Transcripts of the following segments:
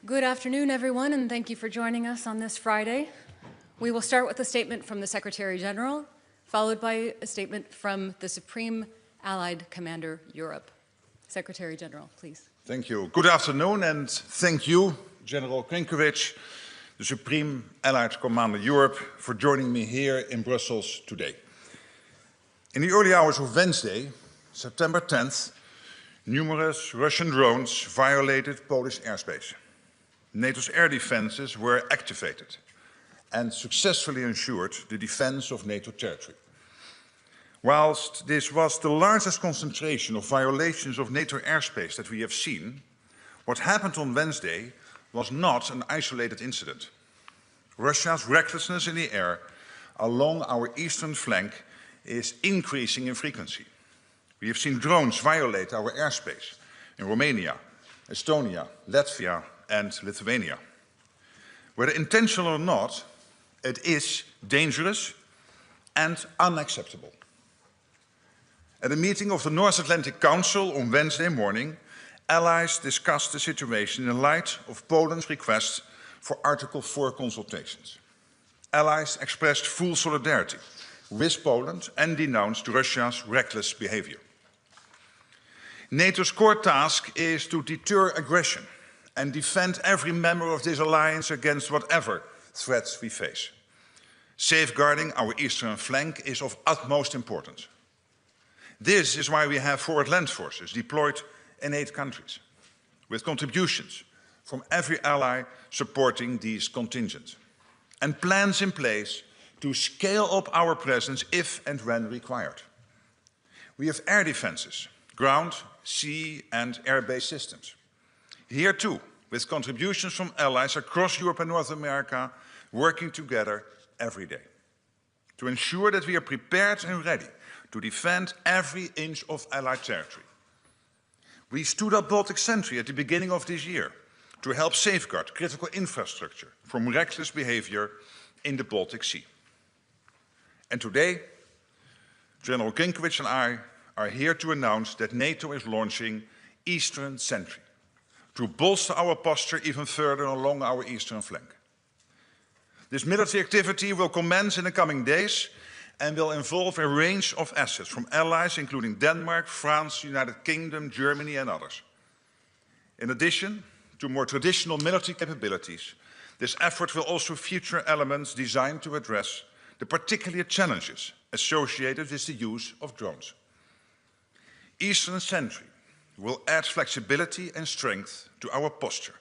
Good afternoon, everyone, and thank you for joining us on this Friday. We will start with a statement from the Secretary General, followed by a statement from the Supreme Allied Commander Europe. Secretary General, please. Thank you. Good afternoon, and thank you, General Grynkewich, the Supreme Allied Commander Europe, for joining me here in Brussels today. In the early hours of Wednesday, September 10th, numerous Russian drones violated Polish airspace. NATO's air defenses were activated and successfully ensured the defense of NATO territory. Whilst this was the largest concentration of violations of NATO airspace that we have seen, what happened on Wednesday was not an isolated incident. Russia's recklessness in the air along our eastern flank is increasing in frequency. We have seen drones violate our airspace in Romania, Estonia, Latvia, and Lithuania. Whether intentional or not, it is dangerous and unacceptable. At a meeting of the North Atlantic Council on Wednesday morning, allies discussed the situation in light of Poland's request for Article 4 consultations. Allies expressed full solidarity with Poland and denounced Russia's reckless behavior. NATO's core task is to deter aggression and defend every member of this alliance against whatever threats we face. Safeguarding our eastern flank is of utmost importance. This is why we have forward land forces deployed in 8 countries, with contributions from every ally supporting these contingents, and plans in place to scale up our presence if and when required. We have air defenses, ground, sea and air-based systems. Here too, with contributions from allies across Europe and North America working together every day to ensure that we are prepared and ready to defend every inch of Allied territory. We stood up Baltic Sentry at the beginning of this year to help safeguard critical infrastructure from reckless behavior in the Baltic Sea. And today, General Grynkewich and I are here to announce that NATO is launching Eastern Sentry to bolster our posture even further along our eastern flank. This military activity will commence in the coming days and will involve a range of assets from allies including Denmark, France, United Kingdom, Germany and others. In addition to more traditional military capabilities, this effort will also feature elements designed to address the particular challenges associated with the use of drones. Eastern Sentry will add flexibility and strength to our posture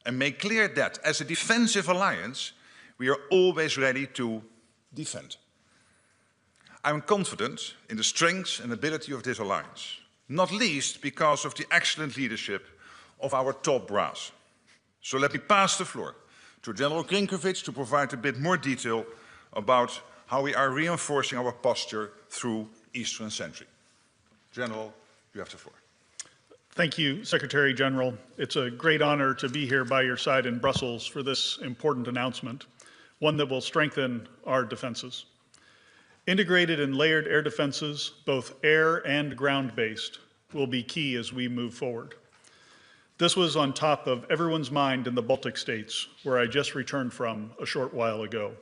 and make clear that as a defensive alliance, we are always ready to defend. I am confident in the strength and ability of this alliance, not least because of the excellent leadership of our top brass. So let me pass the floor to General Grynkewich to provide a bit more detail about how we are reinforcing our posture through Eastern Sentry. General, you have the floor. Thank you, Secretary General. It's a great honor to be here by your side in Brussels for this important announcement, one that will strengthen our defenses. Integrated and layered air defenses, both air and ground-based, will be key as we move forward. This was on top of everyone's mind in the Baltic states, where I just returned from a short while ago.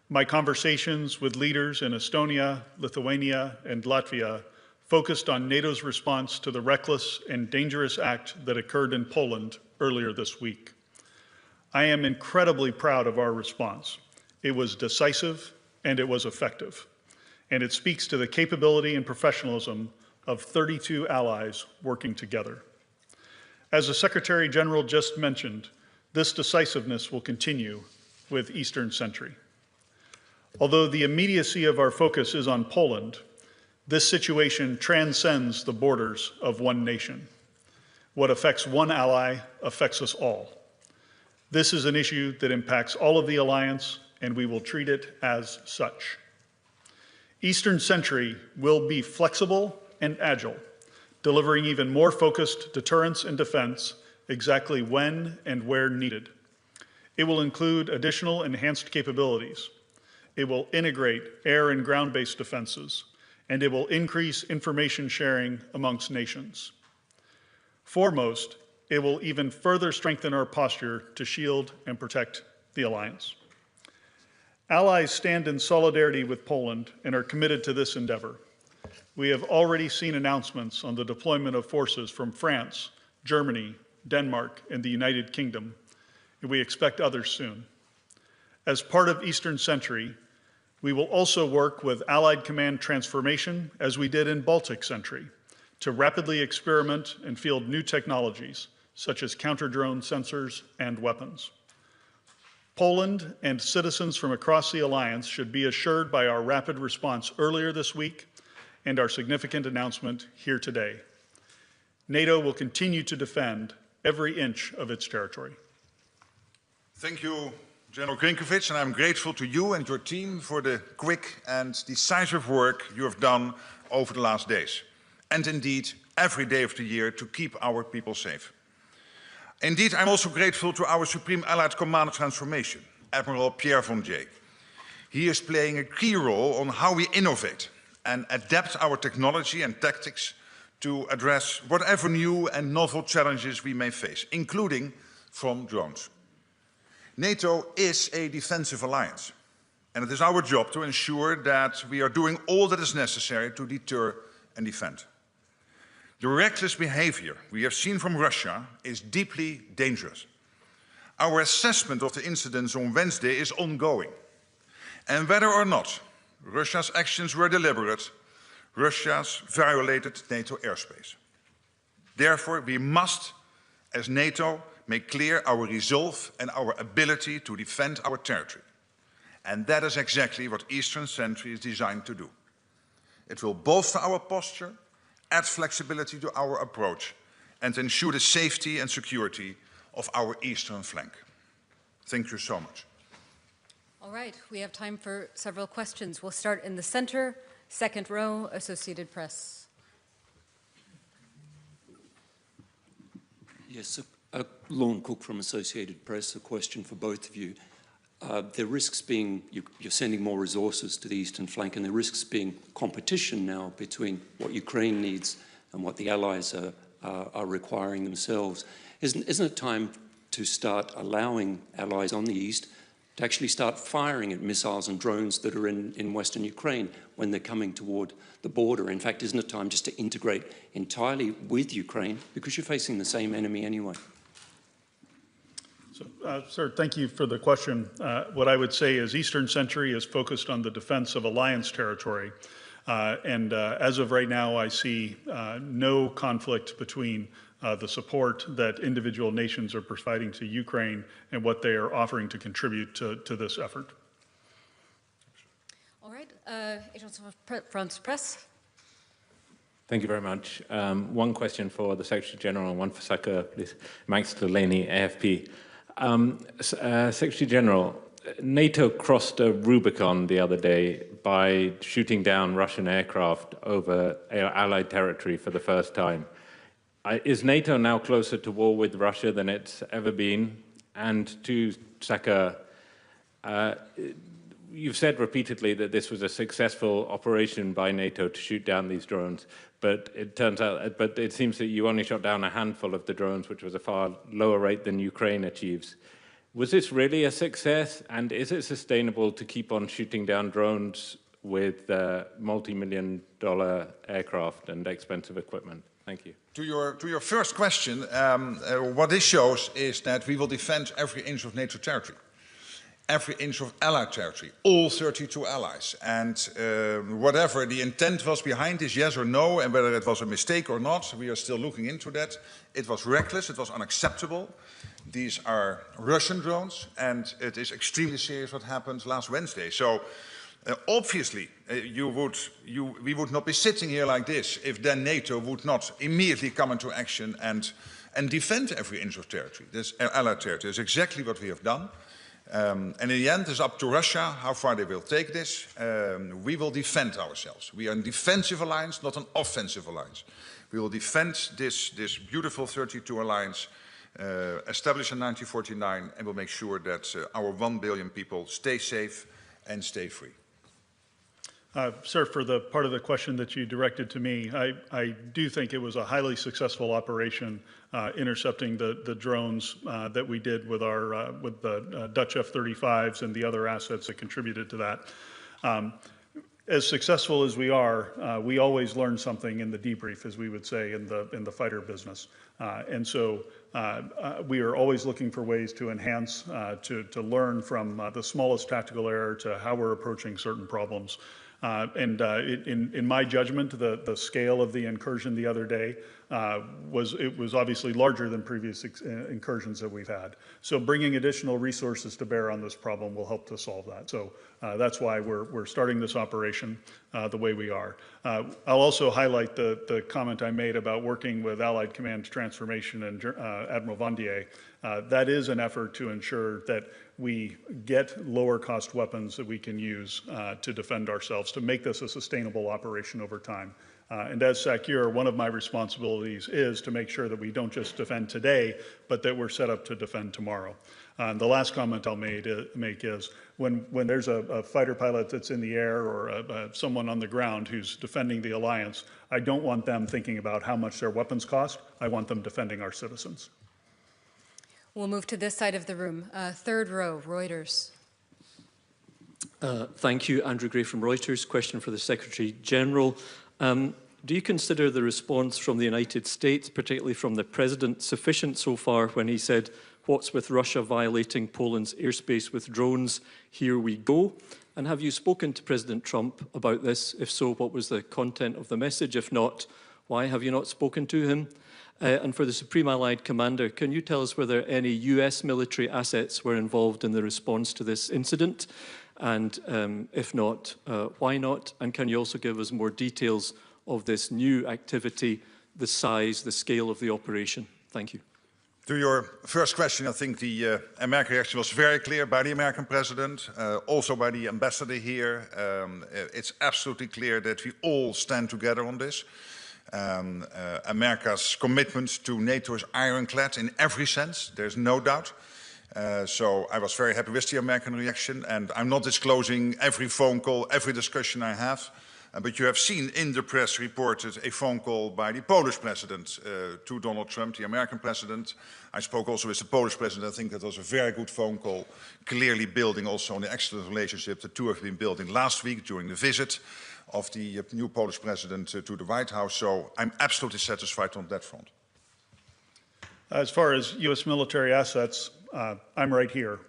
My conversations with leaders in Estonia, Lithuania, and Latvia focused on NATO's response to the reckless and dangerous act that occurred in Poland earlier this week. I am incredibly proud of our response. It was decisive and it was effective, and it speaks to the capability and professionalism of 32 allies working together. As the Secretary General just mentioned, this decisiveness will continue with Eastern Sentry. Although the immediacy of our focus is on Poland, this situation transcends the borders of one nation. What affects one ally affects us all. This is an issue that impacts all of the alliance, and we will treat it as such. Eastern Sentry will be flexible and agile, delivering even more focused deterrence and defense exactly when and where needed. It will include additional enhanced capabilities. It will integrate air and ground-based defenses, and it will increase information sharing amongst nations. Foremost, it will even further strengthen our posture to shield and protect the alliance. Allies stand in solidarity with Poland and are committed to this endeavor. We have already seen announcements on the deployment of forces from France, Germany, Denmark, and the United Kingdom, and we expect others soon. As part of Eastern Sentry, we will also work with Allied Command transformation, as we did in Baltic Sentry, to rapidly experiment and field new technologies, such as counter-drone sensors and weapons. Poland and citizens from across the alliance should be assured by our rapid response earlier this week and our significant announcement here today. NATO will continue to defend every inch of its territory. Thank you, General Grynkewich, and I'm grateful to you and your team for the quick and decisive work you have done over the last days, and indeed every day of the year, to keep our people safe. Indeed, I'm also grateful to our Supreme Allied Commander Transformation, Admiral Pierre Vondier. He is playing a key role on how we innovate and adapt our technology and tactics to address whatever new and novel challenges we may face, including from drones. NATO is a defensive alliance, and it is our job to ensure that we are doing all that is necessary to deter and defend. The reckless behavior we have seen from Russia is deeply dangerous. Our assessment of the incidents on Wednesday is ongoing, and whether or not Russia's actions were deliberate, Russia's violated NATO airspace. Therefore, we must, as NATO, make clear our resolve and our ability to defend our territory. And that is exactly what Eastern Sentry is designed to do. It will bolster our posture, add flexibility to our approach, and ensure the safety and security of our eastern flank. Thank you so much. All right, we have time for several questions. We'll start in the center, second row, Associated Press. Yes, Lorne Cook from Associated Press, a question for both of you. There risks being, you're sending more resources to the eastern flank, and there risks being competition now between what Ukraine needs and what the allies are requiring themselves. Isn't it time to start allowing allies on the east to actually start firing at missiles and drones that are in western Ukraine when they're coming toward the border? In fact, isn't it time just to integrate entirely with Ukraine, because you're facing the same enemy anyway? So, sir, thank you for the question. What I would say is Eastern Sentry is focused on the defense of alliance territory. As of right now, I see no conflict between the support that individual nations are providing to Ukraine and what they are offering to contribute to this effort. All right, Agence France Presse. Thank you very much. One question for the Secretary General and one for Saka, please. Max Delaney, AFP. Secretary General, NATO crossed a Rubicon the other day by shooting down Russian aircraft over Allied territory for the first time. Is NATO now closer to war with Russia than it's ever been? And to Saka, you've said repeatedly that this was a successful operation by NATO to shoot down these drones, but it turns out, but it seems that you only shot down a handful of the drones, which was a far lower rate than Ukraine achieves. Was this really a success, and is it sustainable to keep on shooting down drones with multi-million-dollar aircraft and expensive equipment? Thank you. To your first question, what this shows is that we will defend every inch of NATO territory, every inch of Allied territory, all 32 allies. And whatever the intent was behind this, yes or no, and whether it was a mistake or not, we are still looking into that. It was reckless, it was unacceptable. These are Russian drones, and it is extremely serious what happened last Wednesday. So obviously, we would not be sitting here like this if then NATO would not immediately come into action and defend every inch of territory, this Allied territory. That's exactly what we have done. And in the end, it's up to Russia how far they will take this. We will defend ourselves. We are a defensive alliance, not an offensive alliance. We will defend this beautiful 32 alliance established in 1949, and we'll make sure that our 1 billion people stay safe and stay free. Sir, for the part of the question that you directed to me, I do think it was a highly successful operation intercepting the drones that we did with the Dutch F-35s and the other assets that contributed to that. As successful as we are, we always learn something in the debrief, as we would say in the fighter business. And so we are always looking for ways to enhance, to learn from the smallest tactical error to how we're approaching certain problems. In my judgment, the scale of the incursion the other day was obviously larger than previous incursions that we've had. So bringing additional resources to bear on this problem will help to solve that. So that's why we're starting this operation the way we are. I'll also highlight the comment I made about working with Allied Command Transformation and Admiral Vandier. That is an effort to ensure that we get lower cost weapons that we can use to defend ourselves, to make this a sustainable operation over time. And as SACEUR, one of my responsibilities is to make sure that we don't just defend today, but that we're set up to defend tomorrow. And the last comment I'll make is when there's a fighter pilot that's in the air or someone on the ground who's defending the alliance, I don't want them thinking about how much their weapons cost. I want them defending our citizens. We'll move to this side of the room. Third row, Reuters. Thank you. Andrew Gray from Reuters. Question for the Secretary General. Do you consider the response from the United States, particularly from the President, sufficient so far when he said, "What's with Russia violating Poland's airspace with drones? Here we go." And have you spoken to President Trump about this? If so, what was the content of the message? If not, why have you not spoken to him? And for the Supreme Allied Commander, can you tell us whether any US military assets were involved in the response to this incident? And if not, why not? And can you also give us more details of this new activity, the size, the scale of the operation? Thank you. To your first question, I think the American reaction was very clear by the American president, also by the ambassador here. It's absolutely clear that we all stand together on this. America's commitment to NATO is ironclad in every sense, there's no doubt. So I was very happy with the American reaction, and I'm not disclosing every phone call, every discussion I have. But you have seen in the press reported a phone call by the Polish president to Donald Trump, the American president. I spoke also with the Polish president. I think that was a very good phone call, clearly building also on the excellent relationship the two have been building last week during the visit of the new Polish president to the White House. So I'm absolutely satisfied on that front. As far as U.S. military assets, I'm right here,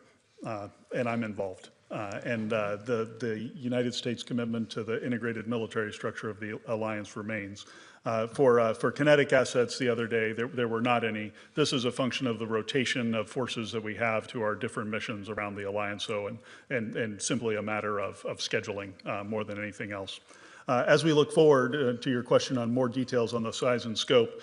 and I'm involved. The United States commitment to the integrated military structure of the alliance remains. For kinetic assets the other day, there were not any. This is a function of the rotation of forces that we have to our different missions around the alliance, so, and simply a matter of scheduling more than anything else. As we look forward to your question on more details on the size and scope,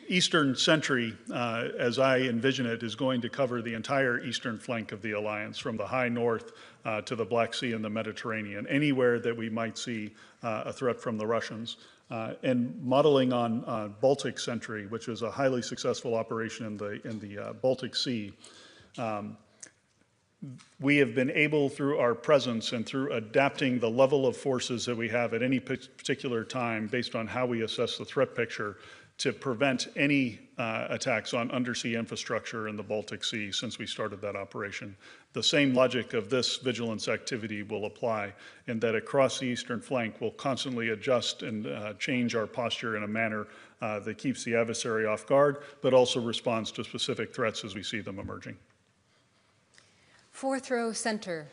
Eastern Sentry, as I envision it, is going to cover the entire eastern flank of the alliance, from the high north to the Black Sea and the Mediterranean, anywhere that we might see a threat from the Russians. And modeling on Baltic Sentry, which is a highly successful operation in the Baltic Sea, we have been able, through our presence and through adapting the level of forces that we have at any particular time based on how we assess the threat picture, to prevent any attacks on undersea infrastructure in the Baltic Sea since we started that operation. The same logic of this vigilance activity will apply, in that across the eastern flank we'll constantly adjust and change our posture in a manner that keeps the adversary off guard, but also responds to specific threats as we see them emerging. Fourth row, center.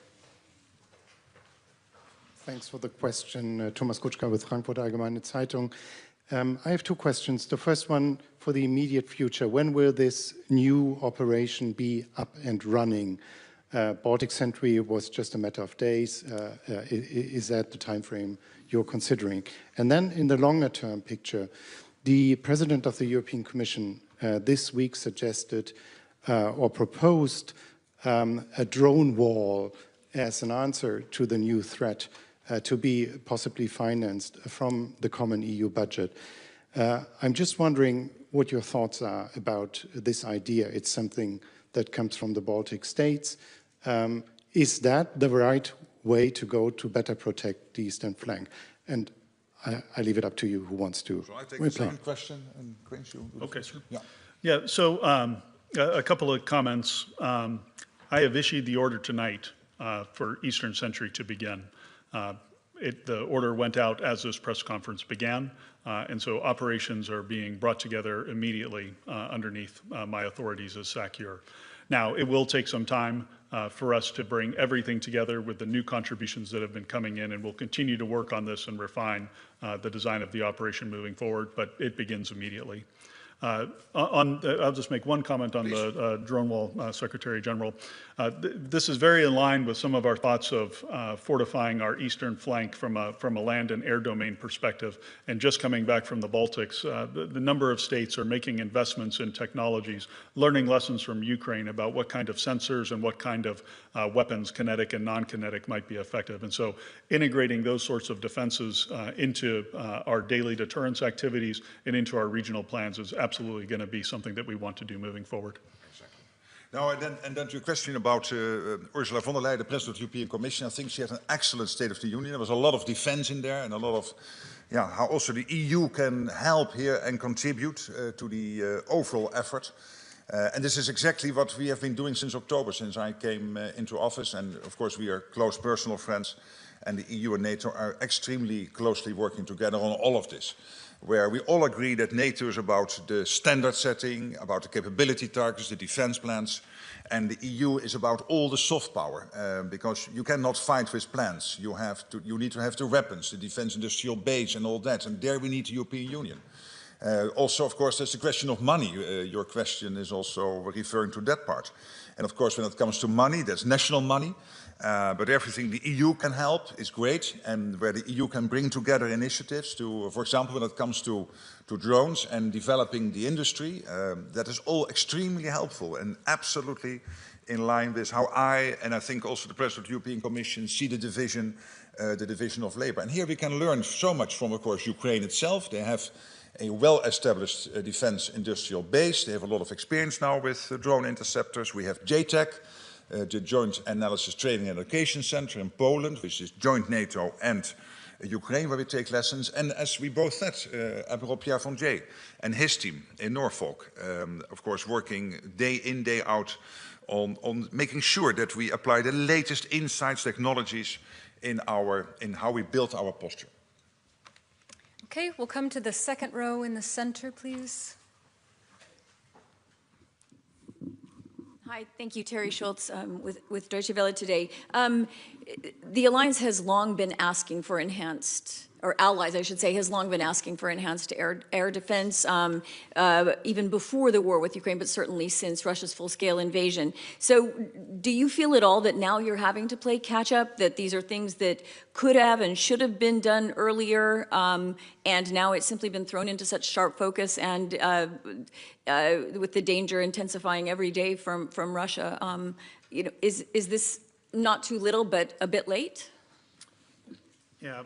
Thanks for the question. Thomas Kutschka with Frankfurter Allgemeine Zeitung. I have two questions. The first one, for the immediate future, when will this new operation be up and running? Baltic Sentry was just a matter of days. Is that the time frame you're considering? And then in the longer term picture, the President of the European Commission this week suggested or proposed a drone wall as an answer to the new threat, to be possibly financed from the common EU budget. I'm just wondering what your thoughts are about this idea. It's something that comes from the Baltic states. Is that the right way to go to better protect the eastern flank? And I leave it up to you who wants to So I take reply. the second question and Grynkewich, you do the Okay, first. sir. Yeah. Yeah, so a couple of comments. I have issued the order tonight for Eastern Sentry to begin. The order went out as this press conference began, and so operations are being brought together immediately underneath my authorities as SACEUR. Now, it will take some time for us to bring everything together with the new contributions that have been coming in, and we'll continue to work on this and refine the design of the operation moving forward, but it begins immediately. I'll just make one comment on the drone wall, Secretary General. This is very in line with some of our thoughts of fortifying our eastern flank from a land and air domain perspective. And just coming back from the Baltics, the number of states are making investments in technologies, learning lessons from Ukraine about what kind of sensors and what kind of weapons, kinetic and non-kinetic, might be effective. And so integrating those sorts of defenses into our daily deterrence activities and into our regional plans is absolutely going to be something that we want to do moving forward. Exactly. Now, and then to your question about Ursula von der Leyen, the President of the European Commission, I think she had an excellent State of the Union. There was a lot of defense in there and a lot of, how also the EU can help here and contribute to the overall effort. And this is exactly what we have been doing since October, since I came into office. And of course, we are close personal friends, and the EU and NATO are extremely closely working together on all of this, where we all agree that NATO is about the standard setting, about the capability targets, the defense plans, and the EU is about all the soft power, because you cannot fight with plans. You need to have the weapons, the defense industrial base and all that, and there we need the European Union. Also, of course, there's the question of money. Your question is also referring to that part. And of course, when it comes to money, that's national money. But everything the EU can help is great, and where the EU can bring together initiatives to, for example, when it comes to drones and developing the industry, that is all extremely helpful and absolutely in line with how and I think also the President of the European Commission see the division of labor. And here we can learn so much from, of course, Ukraine itself. They have a well-established defense industrial base. They have a lot of experience now with drone interceptors. We have JTAC, the Joint Analysis Training and Education Center in Poland, which is joint NATO and Ukraine, where we take lessons. And as we both said, Admiral Pierre Fondier and his team in Norfolk, of course, working day in, day out on making sure that we apply the latest insights, technologies in how we build our posture. Okay, we'll come to the second row in the center, please. Hi, thank you, Terry Schultz with Deutsche Welle today. The Alliance has long been asking for enhanced, or allies, I should say, has long been asking for enhanced air defense, even before the war with Ukraine, but certainly since Russia's full-scale invasion. So do you feel at all that now you're having to play catch-up, that these are things that could have and should have been done earlier, and now it's simply been thrown into such sharp focus, and with the danger intensifying every day from Russia, is this not too little, but a bit late? Yeah,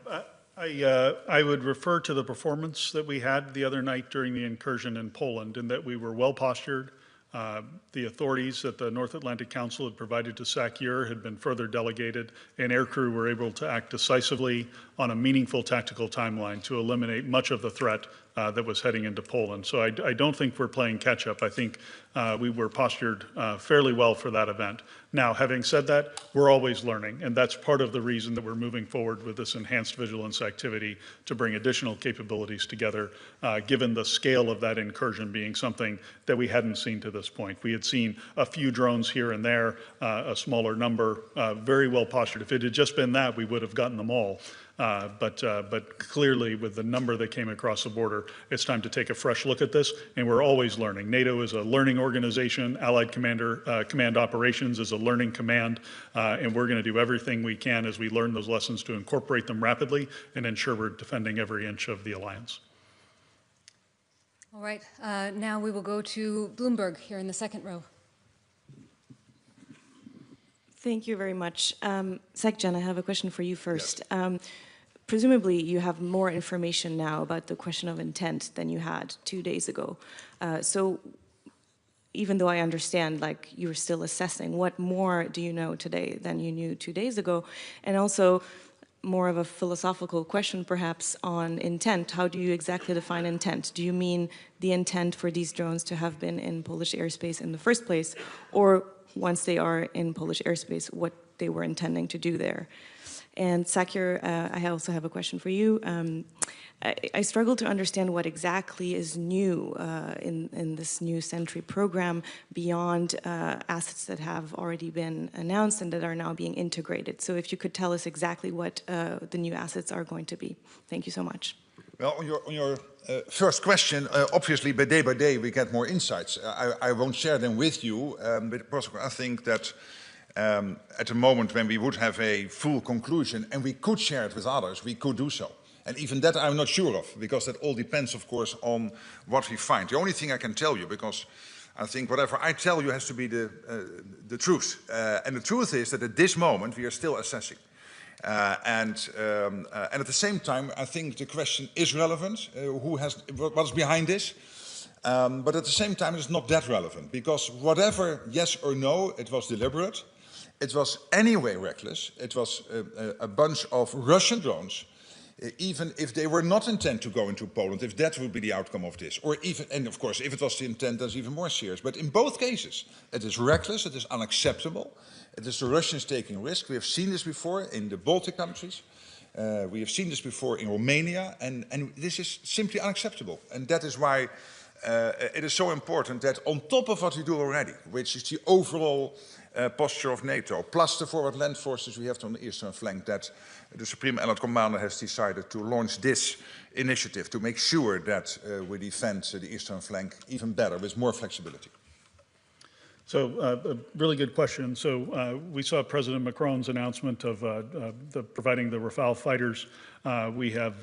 I would refer to the performance that we had the other night during the incursion in Poland, in that we were well postured. The authorities that the North Atlantic Council had provided to SACEUR had been further delegated, and aircrew were able to act decisively on a meaningful tactical timeline to eliminate much of the threat that was heading into Poland. So I don't think we're playing catch up. I think we were postured fairly well for that event. Now, having said that, we're always learning, and that's part of the reason that we're moving forward with this enhanced vigilance activity to bring additional capabilities together, given the scale of that incursion being something that we hadn't seen to this point. We had seen a few drones here and there, a smaller number, very well postured. If it had just been that, we would have gotten them all. But clearly, with the number that came across the border, it's time to take a fresh look at this, and we're always learning. NATO is a learning organization. Allied Command Operations is a learning command, and we're going to do everything we can as we learn those lessons to incorporate them rapidly and ensure we're defending every inch of the alliance. All right, now we will go to Bloomberg here in the second row. Thank you very much. Jen, I have a question for you first. Yes. Presumably, you have more information now about the question of intent than you had 2 days ago. So even though I understand, like, you're still assessing, what more do you know today than you knew 2 days ago? And also, more of a philosophical question perhaps on intent. How do you exactly define intent? Do you mean the intent for these drones to have been in Polish airspace in the first place, or once they are in Polish airspace, what they were intending to do there? And Sakir, I also have a question for you. I struggle to understand what exactly is new in this new Sentry program beyond assets that have already been announced and that are now being integrated. So if you could tell us exactly what the new assets are going to be. Thank you so much. Well, on your first question, obviously by day we get more insights. I won't share them with you, but I think that at the moment when we would have a full conclusion and we could share it with others, we could do so. And even that I'm not sure of, because that all depends, of course, on what we find. The only thing I can tell you, because I think whatever I tell you has to be the truth. And the truth is that at this moment we are still assessing. And at the same time, I think the question is relevant. What's behind this? But at the same time, it's not that relevant, because whatever yes or no, it was deliberate. It was anyway reckless. It was a bunch of Russian drones, even if they were not intent to go into Poland, if that would be the outcome of this. Or even, and of course, if it was the intent, that's even more serious. But in both cases, it is reckless, it is unacceptable. It is the Russians taking risk. We have seen this before in the Baltic countries. We have seen this before in Romania. And this is simply unacceptable. And that is why it is so important that on top of what we do already, which is the overall posture of NATO, plus the forward land forces we have on the eastern flank, that the Supreme Allied Commander has decided to launch this initiative to make sure that we defend the eastern flank even better, with more flexibility. So a really good question. So we saw President Macron's announcement of providing the Rafale fighters. We have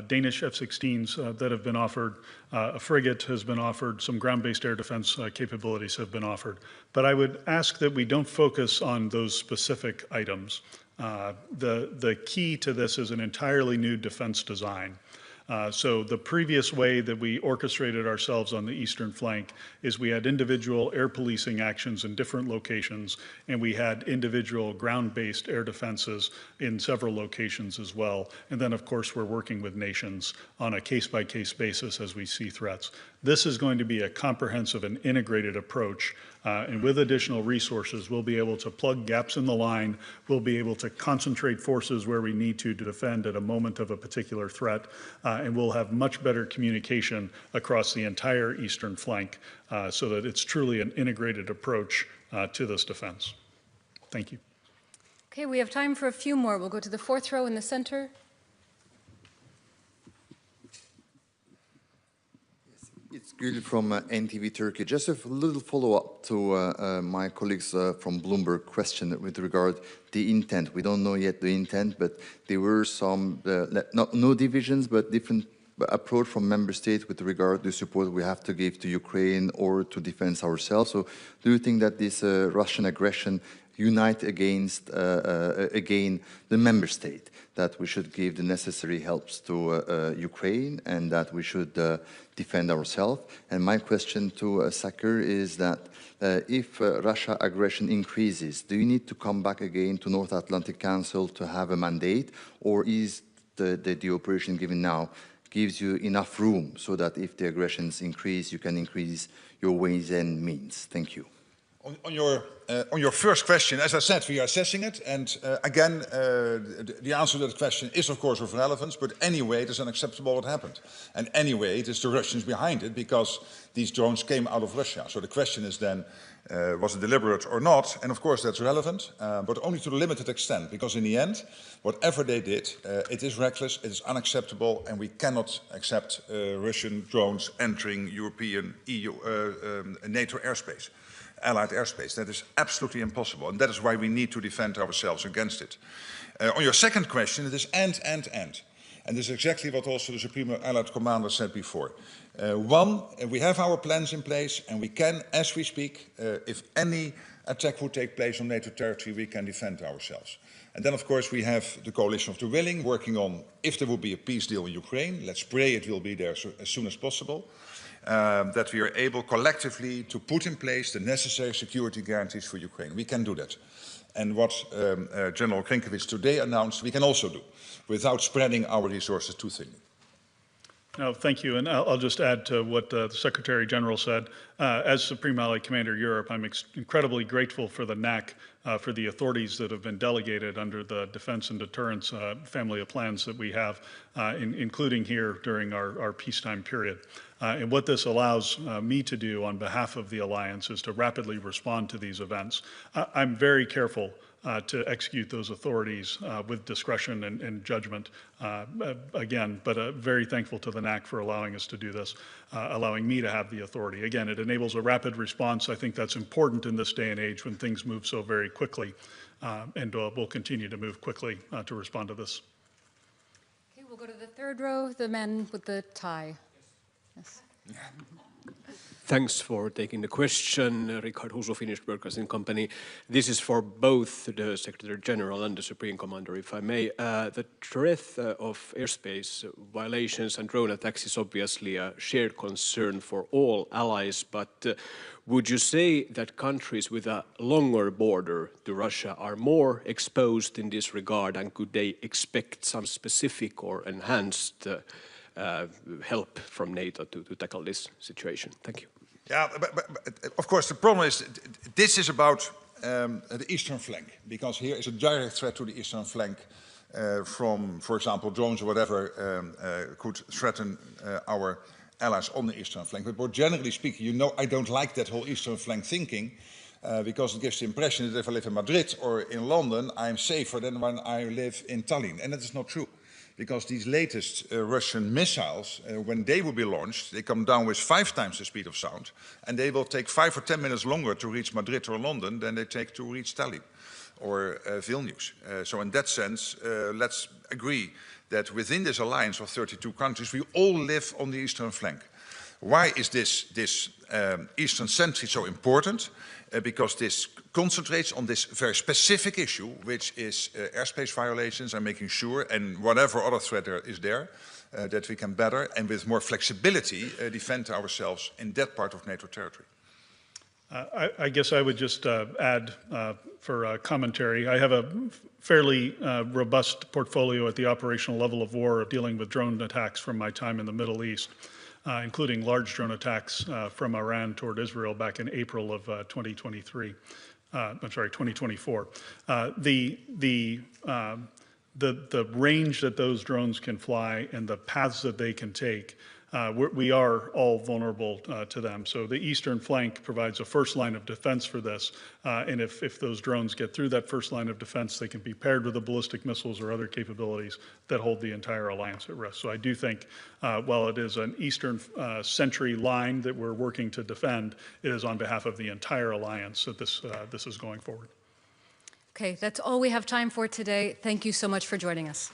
Danish F-16s that have been offered. A frigate has been offered. Some ground-based air defense capabilities have been offered. But I would ask that we don't focus on those specific items. The key to this is an entirely new defense design. So the previous way that we orchestrated ourselves on the eastern flank is we had individual air policing actions in different locations, and we had individual ground-based air defenses in several locations as well. And then, of course, we're working with nations on a case-by-case basis as we see threats. This is going to be a comprehensive and integrated approach, and with additional resources, we'll be able to plug gaps in the line. We'll be able to concentrate forces where we need to defend at a moment of a particular threat, and we'll have much better communication across the entire eastern flank so that it's truly an integrated approach to this defense. Thank you. Okay, we have time for a few more. We'll go to the fourth row in the center. It's Gül from NTV Turkey. Just a little follow-up to my colleagues from Bloomberg question with regard the intent. We don't know yet the intent, but there were some, no divisions, but different approach from member states with regard to support we have to give to Ukraine or to defend ourselves. So do you think that this Russian aggression unite against, again, the member state, that we should give the necessary helps to Ukraine and that we should defend ourselves? And my question to Sakir is that if Russia aggression increases, do you need to come back again to North Atlantic Council to have a mandate, or is the operation given now gives you enough room so that if the aggressions increase, you can increase your ways and means? Thank you. On your first question, as I said, we are assessing it, and again, the answer to that question is of course of relevance, but anyway, it is unacceptable what happened. And anyway, it is the Russians behind it, because these drones came out of Russia. So the question is then, was it deliberate or not? And of course that's relevant, but only to a limited extent, because in the end, whatever they did, it is reckless, it is unacceptable, and we cannot accept Russian drones entering European, EU, NATO airspace. Allied airspace. That is absolutely impossible, and that is why we need to defend ourselves against it. On your second question, it is and. And this is exactly what also the Supreme Allied Commander said before. One, we have our plans in place, and we can, as we speak, if any attack would take place on NATO territory, we can defend ourselves. And then, of course, we have the coalition of the willing, working on if there will be a peace deal in Ukraine. Let's pray it will be there as soon as possible. that we are able collectively to put in place the necessary security guarantees for Ukraine. We can do that. And what General Grynkewich today announced, we can also do, without spreading our resources too thinly. No, thank you. And I'll just add to what the Secretary General said. As Supreme Allied Commander Europe, I'm incredibly grateful for the NAC, for the authorities that have been delegated under the defense and deterrence family of plans that we have, including here during our peacetime period. And what this allows me to do on behalf of the alliance is to rapidly respond to these events. I'm very careful to execute those authorities with discretion and judgment, again, but very thankful to the NAC for allowing us to do this, allowing me to have the authority. Again, it enables a rapid response. I think that's important in this day and age when things move so very quickly, and we'll continue to move quickly to respond to this. Okay, we'll go to the third row, the men with the tie. Yes. Thanks for taking the question, Richard Huso, Finnish Broadcasting Company. This is for both the Secretary General and the Supreme Commander, if I may. The threat of airspace violations and drone attacks is obviously a shared concern for all allies, but would you say that countries with a longer border to Russia are more exposed in this regard, and could they expect some specific or enhanced help from NATO to tackle this situation? Thank you. Yeah, but of course the problem is this is about the eastern flank, because here is a direct threat to the eastern flank from, for example, drones or whatever could threaten our allies on the eastern flank. But more generally speaking, you know, I don't like that whole eastern flank thinking because it gives the impression that if I live in Madrid or in London, I'm safer than when I live in Tallinn, and that is not true. Because these latest Russian missiles, when they will be launched, they come down with 5 times the speed of sound, and they will take 5 or 10 minutes longer to reach Madrid or London than they take to reach Tallinn or Vilnius. So in that sense, let's agree that within this alliance of 32 countries, we all live on the eastern flank. Why is this eastern sentry so important? Because this concentrates on this very specific issue, which is airspace violations and making sure, and whatever other threat there is there, that we can better and with more flexibility defend ourselves in that part of NATO territory. I guess I would just add for commentary, I have a fairly robust portfolio at the operational level of war of dealing with drone attacks from my time in the Middle East. Including large drone attacks from Iran toward Israel back in April of 2023. I'm sorry, 2024. The range that those drones can fly and the paths that they can take, we are all vulnerable to them. So the eastern flank provides a first line of defense for this. And if those drones get through that first line of defense, they can be paired with the ballistic missiles or other capabilities that hold the entire alliance at risk. So I do think while it is an eastern sentry line that we're working to defend, it is on behalf of the entire alliance that this is going forward. Okay, that's all we have time for today. Thank you so much for joining us.